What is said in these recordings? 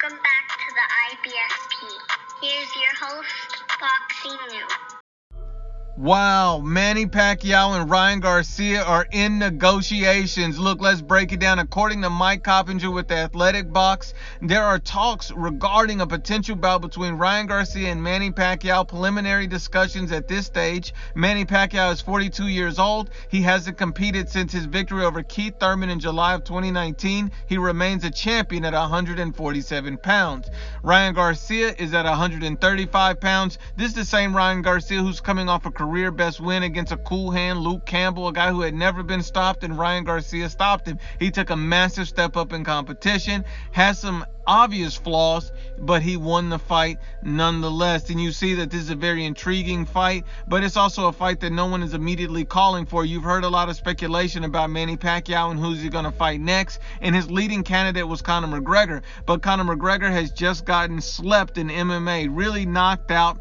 Welcome back to the IBFP. Here's your host, Boxing News. Wow, Manny Pacquiao and Ryan Garcia are in negotiations. Look, let's break it down. According to Mike Coppinger with the Athletic Box, there are talks regarding a potential bout between Ryan Garcia and Manny Pacquiao. Preliminary discussions at this stage. Manny Pacquiao is 42 years old. He hasn't competed since his victory over Keith Thurman in July of 2019. He remains a champion at 147 pounds. Ryan Garcia is at 135 pounds. This is the same Ryan Garcia who's coming off a career best win against a cool hand, Luke Campbell, a guy who had never been stopped, and Ryan Garcia stopped him. He took a massive step up in competition, has some obvious flaws, but he won the fight nonetheless. And you see that this is a very intriguing fight, but it's also a fight that no one is immediately calling for. You've heard a lot of speculation about Manny Pacquiao and who's he going to fight next, and his leading candidate was Conor McGregor, but Conor McGregor has just gotten slept in MMA, really knocked out,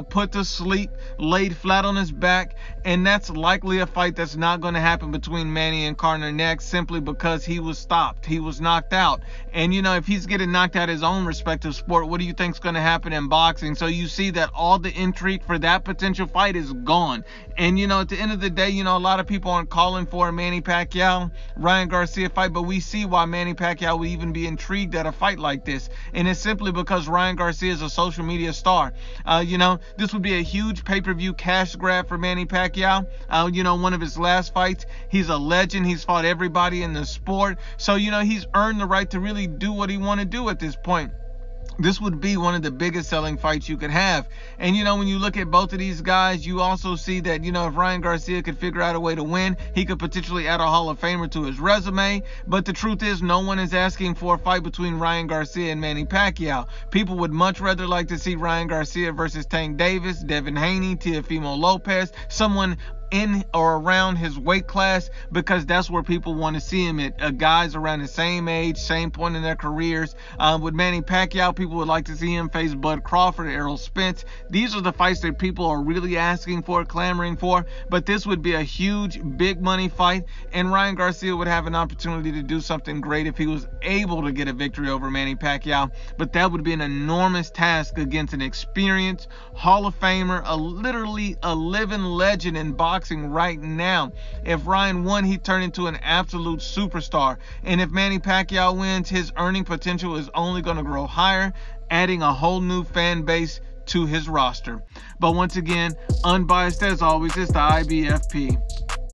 put to sleep, laid flat on his back, and that's likely a fight that's not going to happen between Manny and Conor next, simply because he was stopped, he was knocked out. And if he's getting knocked out his own respective sport, what do you think is going to happen in boxing? So you see that all the intrigue for that potential fight is gone. And at the end of the day, a lot of people aren't calling for a Manny Pacquiao Ryan Garcia fight, but we see why Manny Pacquiao would even be intrigued at a fight like this, and it's simply because Ryan Garcia is a social media star. This would be a huge pay-per-view cash grab for Manny Pacquiao. One of his last fights, he's a legend. He's fought everybody in the sport, so he's earned the right to really do what he want to do at this point. This would be one of the biggest selling fights you could have. And when you look at both of these guys, you also see that if Ryan Garcia could figure out a way to win, he could potentially add a Hall of Famer to his resume. But the truth is, no one is asking for a fight between Ryan Garcia and Manny Pacquiao. People would much rather like to see Ryan Garcia versus Tank Davis, Devin Haney, Teofimo Lopez, someone in or around his weight class, because that's where people want to see him at. Guys around the same age, same point in their careers. With Manny Pacquiao, people would like to see him face Bud Crawford, Errol Spence. These are the fights that people are really asking for, clamoring for. But this would be a huge, big money fight, and Ryan Garcia would have an opportunity to do something great if he was able to get a victory over Manny Pacquiao. But that would be an enormous task against an experienced Hall of Famer, literally a living legend in boxing right now. If Ryan won, he'd turn into an absolute superstar. And if Manny Pacquiao wins, his earning potential is only going to grow higher, adding a whole new fan base to his roster. But once again, unbiased as always, it's the IBFP.